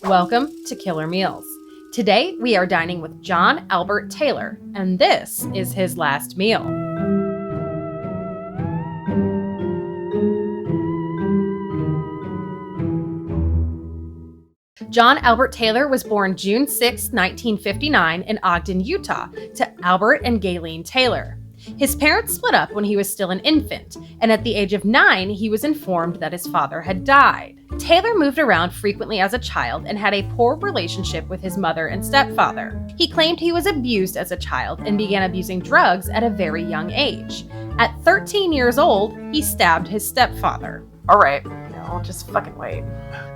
Welcome to Killer Meals. Today we are dining with John Albert Taylor, and this is his last meal. John Albert Taylor was born June 6, 1959 in Ogden, Utah, to Albert and Gayleen Taylor. His parents split up when he was still an infant, and at the age of 9, he was informed that his father had died. Taylor moved around frequently as a child and had a poor relationship with his mother and stepfather. He claimed he was abused as a child and began abusing drugs at a very young age. At 13 years old, he stabbed his stepfather. All right, I'll just fucking wait.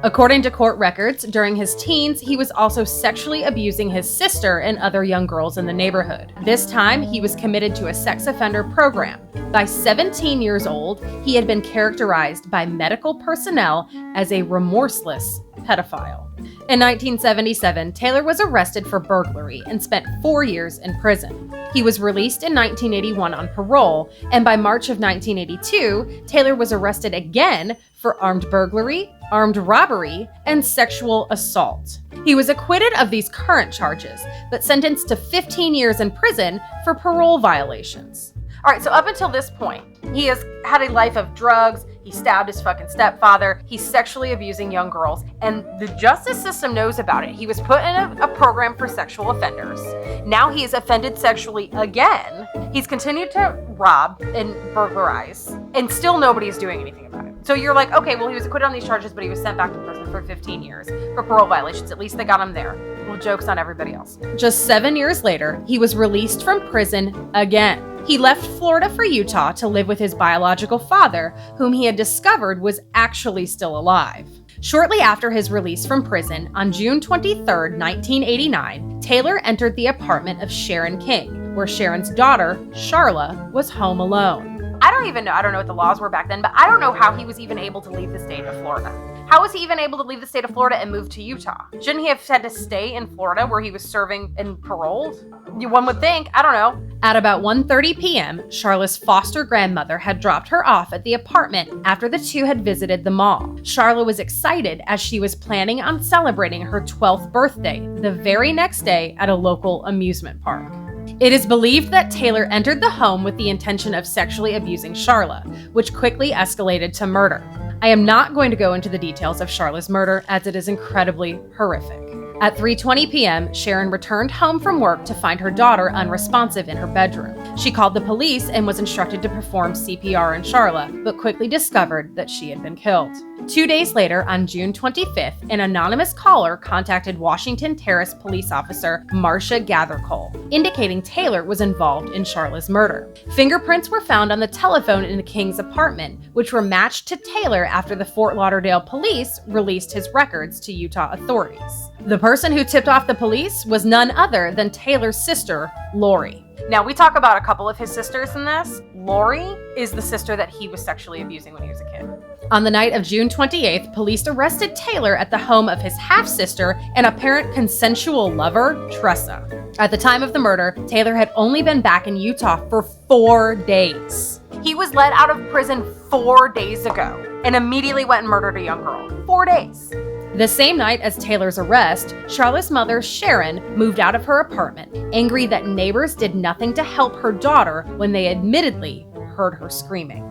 According to court records, during his teens, he was also sexually abusing his sister and other young girls in the neighborhood. This time, he was committed to a sex offender program. By 17 years old, he had been characterized by medical personnel as a remorseless pedophile. In 1977, Taylor was arrested for burglary and spent 4 years in prison. He was released in 1981 on parole, and by March of 1982, Taylor was arrested again for armed burglary, armed robbery, and sexual assault. He was acquitted of these current charges, but sentenced to 15 years in prison for parole violations. All right, so up until this point, he has had a life of drugs. He stabbed his fucking stepfather. He's sexually abusing young girls, and the justice system knows about it. He was put in a program for sexual offenders. Now he is offended sexually again. He's continued to rob and burglarize, and still nobody's doing anything about it. So you're like, okay, well, he was acquitted on these charges, but he was sent back to prison for 15 years for parole violations. At least they got him there. Well, joke's on everybody else. Just 7 years later, he was released from prison again. He left Florida for Utah to live with his biological father, whom he had discovered was actually still alive. Shortly after his release from prison, on June 23, 1989, Taylor entered the apartment of Sharon King, where Sharon's daughter, Sharla, was home alone. I don't know what the laws were back then, but I don't know how he was even able to leave the state of Florida. How was he even able to leave the state of Florida and move to Utah? Shouldn't he have had to stay in Florida where he was serving and paroled? One would think, I don't know. At about 1:30 p.m., Sharla's foster grandmother had dropped her off at the apartment after the two had visited the mall. Sharla was excited as she was planning on celebrating her 12th birthday the very next day at a local amusement park. It is believed that Taylor entered the home with the intention of sexually abusing Sharla, which quickly escalated to murder. I am not going to go into the details of Sharla's murder as it is incredibly horrific. At 3:20 p.m., Sharon returned home from work to find her daughter unresponsive in her bedroom. She called the police and was instructed to perform CPR on Sharla, but quickly discovered that she had been killed. 2 days later, on June 25th, an anonymous caller contacted Washington Terrace police officer Marcia Gathercole, indicating Taylor was involved in Sharla's murder. Fingerprints were found on the telephone in the King's apartment, which were matched to Taylor after the Fort Lauderdale police released his records to Utah authorities. The person who tipped off the police was none other than Taylor's sister, Lori. Now, we talk about a couple of his sisters in this. Lori is the sister that he was sexually abusing when he was a kid. On the night of June 28th, police arrested Taylor at the home of his half-sister and apparent consensual lover, Tressa. At the time of the murder, Taylor had only been back in Utah for 4 days. He was let out of prison 4 days ago and immediately went and murdered a young girl. 4 days. The same night as Taylor's arrest, Sharla's mother, Sharon, moved out of her apartment, angry that neighbors did nothing to help her daughter when they admittedly heard her screaming.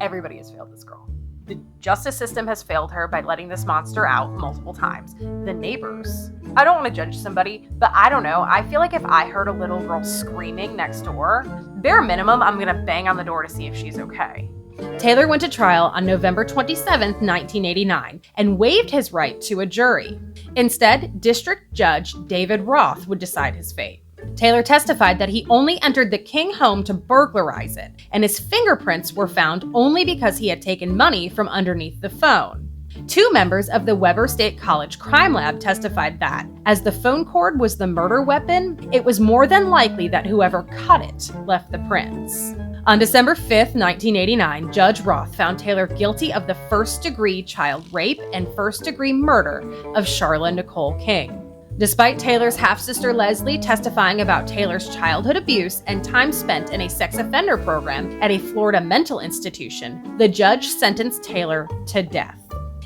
Everybody has failed this girl. The justice system has failed her by letting this monster out multiple times. The neighbors. I don't want to judge somebody, but I don't know. I feel like if I heard a little girl screaming next door, bare minimum, I'm going to bang on the door to see if she's okay. Taylor went to trial on November 27, 1989, and waived his right to a jury. Instead, District Judge David Roth would decide his fate. Taylor testified that he only entered the King home to burglarize it, and his fingerprints were found only because he had taken money from underneath the phone. 2 members of the Weber State College crime lab testified that, as the phone cord was the murder weapon, it was more than likely that whoever cut it left the prints. On December 5, 1989, Judge Roth found Taylor guilty of the first-degree child rape and first-degree murder of Sharla Nicole King. Despite Taylor's half-sister Leslie testifying about Taylor's childhood abuse and time spent in a sex offender program at a Florida mental institution, the judge sentenced Taylor to death.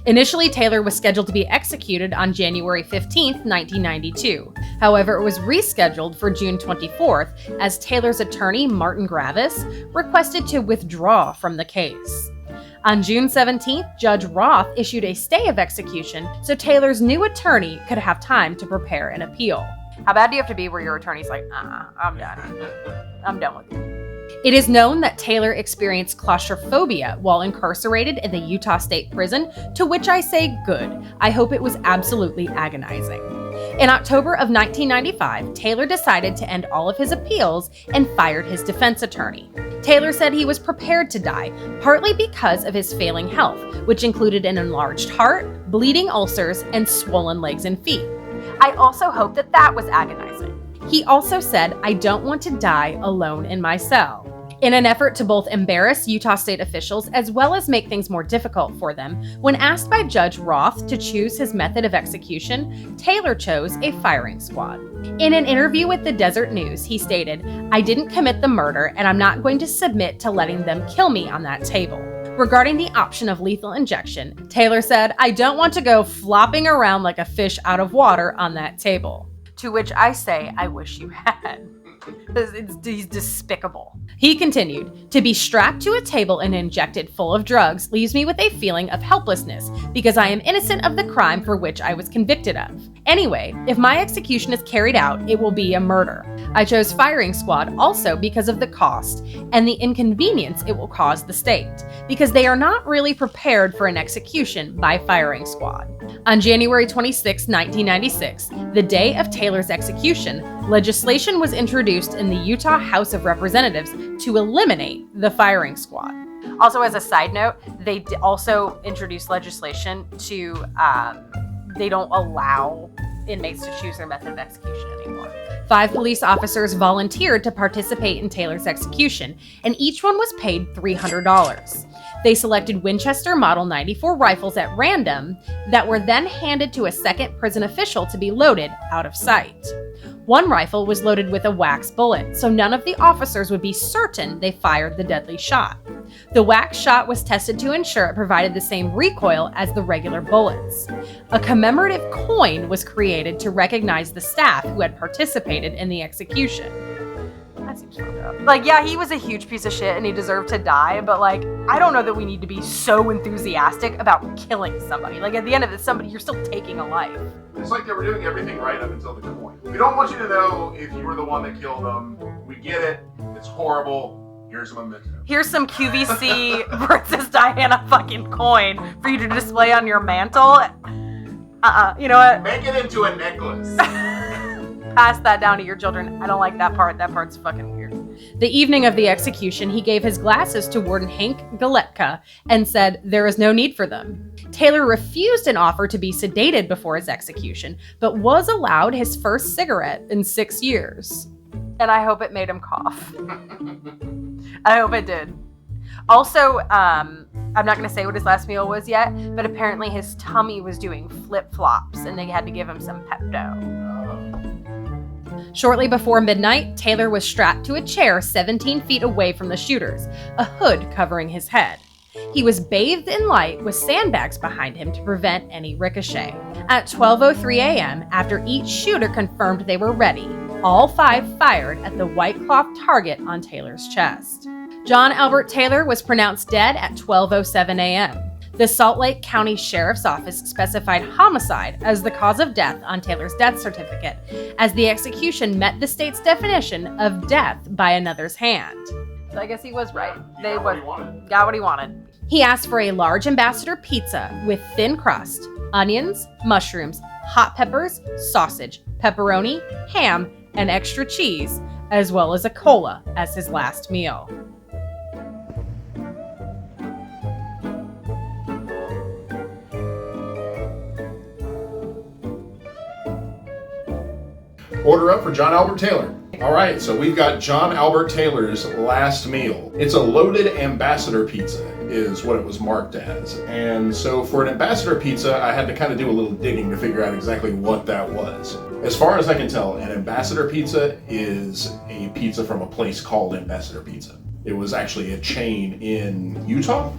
Initially, Taylor was scheduled to be executed on January 15, 1992. However, it was rescheduled for June 24th as Taylor's attorney, Martin Gravis, requested to withdraw from the case. On June 17th, Judge Roth issued a stay of execution so Taylor's new attorney could have time to prepare an appeal. How bad do you have to be where your attorney's like, I'm done. I'm done with you. It is known that Taylor experienced claustrophobia while incarcerated in the Utah State Prison, to which I say good. I hope it was absolutely agonizing. In October of 1995, Taylor decided to end all of his appeals and fired his defense attorney. Taylor said he was prepared to die, partly because of his failing health, which included an enlarged heart, bleeding ulcers, and swollen legs and feet. I also hope that was agonizing. He also said, I don't want to die alone in my cell. In an effort to both embarrass Utah State officials as well as make things more difficult for them, when asked by Judge Roth to choose his method of execution, Taylor chose a firing squad. In an interview with the Desert News, he stated, I didn't commit the murder and I'm not going to submit to letting them kill me on that table. Regarding the option of lethal injection, Taylor said, I don't want to go flopping around like a fish out of water on that table. To which I say, I wish you had. He's despicable. He continued, to be strapped to a table and injected full of drugs leaves me with a feeling of helplessness because I am innocent of the crime for which I was convicted of. Anyway, if my execution is carried out, it will be a murder. I chose firing squad also because of the cost and the inconvenience it will cause the state, because they are not really prepared for an execution by firing squad. On January 26, 1996, the day of Taylor's execution, legislation was introduced in the Utah House of Representatives to eliminate the firing squad. Also, as a side note, they also introduced legislation to, they don't allow inmates to choose their method of execution anymore. 5 police officers volunteered to participate in Taylor's execution, and each one was paid $300. They selected Winchester Model 94 rifles at random that were then handed to a second prison official to be loaded out of sight. One rifle was loaded with a wax bullet, so none of the officers would be certain they fired the deadly shot. The wax shot was tested to ensure it provided the same recoil as the regular bullets. A commemorative coin was created to recognize the staff who had participated in the execution. That seems fucked up. Like, yeah, he was a huge piece of shit and he deserved to die, but like, I don't know that we need to be so enthusiastic about killing somebody. Like, at the end of it, you're still taking a life. It's like they were doing everything right up until the coin. We don't want you to know if you were the one that killed them. We get it. It's horrible. Here's some memento. Here's some QVC Princess Diana fucking coin for you to display on your mantle. You know what? Make it into a necklace. Pass that down to your children. I don't like that part. That part's fucking weird. The evening of the execution, he gave his glasses to Warden Hank Galetka and said there is no need for them. Taylor refused an offer to be sedated before his execution, but was allowed his first cigarette in 6 years. And I hope it made him cough. I hope it did. Also, I'm not going to say what his last meal was yet, but apparently his tummy was doing flip-flops and they had to give him some Pepto. Shortly before midnight, Taylor was strapped to a chair 17 feet away from the shooters, a hood covering his head. He was bathed in light with sandbags behind him to prevent any ricochet. At 12:03 a.m., after each shooter confirmed they were ready, all 5 fired at the white cloth target on Taylor's chest. John Albert Taylor was pronounced dead at 12:07 a.m. The Salt Lake County Sheriff's Office specified homicide as the cause of death on Taylor's death certificate, as the execution met the state's definition of death by another's hand. So I guess he was right. Got what he wanted. He asked for a large ambassador pizza with thin crust, onions, mushrooms, hot peppers, sausage, pepperoni, ham, and extra cheese, as well as a cola as his last meal. Order up for John Albert Taylor. All right, so we've got John Albert Taylor's last meal. It's a loaded ambassador pizza is what it was marked as. And so for an ambassador pizza, I had to kind of do a little digging to figure out exactly what that was. As far as I can tell, an ambassador pizza is a pizza from a place called Ambassador Pizza. It was actually a chain in Utah.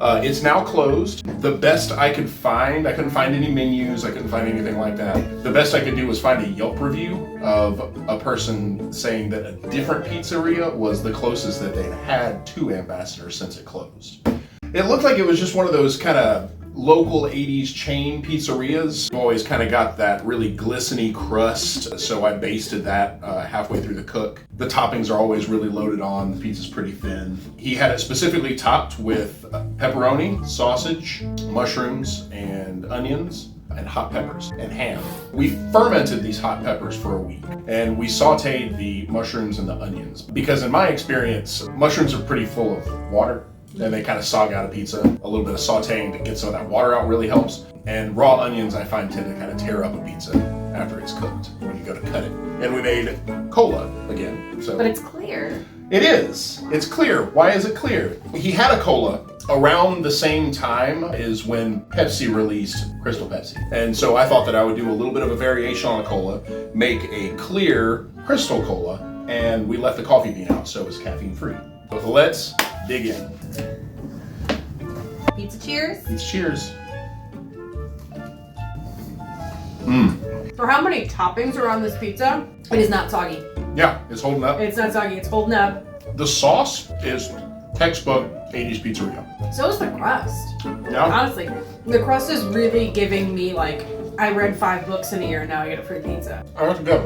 It's now closed. The best I could find, I couldn't find any menus, I couldn't find anything like that. The best I could do was find a Yelp review of a person saying that a different pizzeria was the closest that they'd had to Ambassador since it closed. It looked like it was just one of those kind of local 80s chain pizzerias. Always kind of got that really glistening crust, so I basted that halfway through the cook. The toppings are always really loaded on, the pizza's pretty thin. He had it specifically topped with pepperoni, sausage, mushrooms, and onions, and hot peppers, and ham. We fermented these hot peppers for a week, and we sauteed the mushrooms and the onions. Because in my experience, mushrooms are pretty full of water, and they kind of sog out a pizza. A little bit of sauteing to get some of that water out really helps. And raw onions, I find, tend to kind of tear up a pizza after it's cooked when you go to cut it. And we made cola again. So. But it's clear. It is. It's clear. Why is it clear? He had a cola around the same time as when Pepsi released Crystal Pepsi. And so I thought that I would do a little bit of a variation on a cola, make a clear Crystal Cola, and we left the coffee bean out so it was caffeine free. So let's dig in. Pizza cheers. Pizza cheers. For how many toppings are on this pizza, it is not soggy. Yeah, it's holding up. It's not soggy, it's holding up. The sauce is textbook 80s pizzeria. So is the crust. Yeah. Honestly, the crust is really giving me like, I read 5 books in a year and now I get a free pizza. Oh, that's good.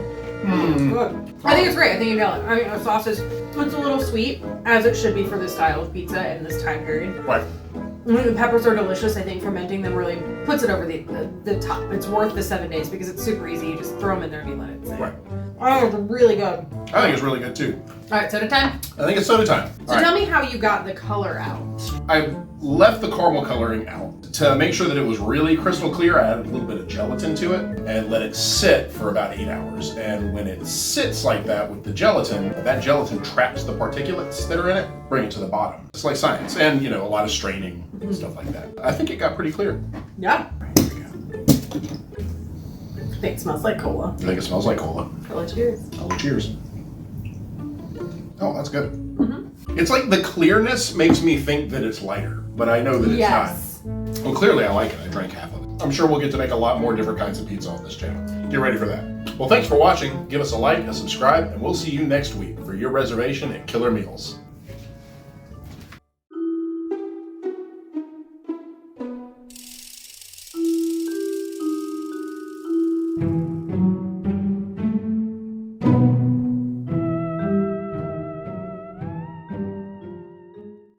It's good. I think it's great. I think you nailed it. I mean, the sauce is, it's a little sweet, as it should be for this style of pizza and this time period. Right. The peppers are delicious. I think fermenting them really puts it over the top. It's worth the 7 days because it's super easy. You just throw them in there and you let it sit. Right. Oh, it's really good. I think it's really good too. All right, soda time? I think it's soda time. So tell me how you got the color out. I left the caramel coloring out. To make sure that it was really crystal clear, I added a little bit of gelatin to it and let it sit for about 8 hours. And when it sits like that with the gelatin, that gelatin traps the particulates that are in it, bring it to the bottom. It's like science. And, you know, a lot of straining and stuff like that. I think it got pretty clear. Yeah. Here we go. I think it smells like cola. I think it smells like cola. Cola cheers. Cola cheers. Oh, that's good. It's like the clearness makes me think that it's lighter, but I know that it's not. Well, clearly I like it. I drank half of it. I'm sure we'll get to make a lot more different kinds of pizza on this channel. Get ready for that. Well, thanks for watching. Give us a like, a subscribe, and we'll see you next week for your reservation at Killer Meals.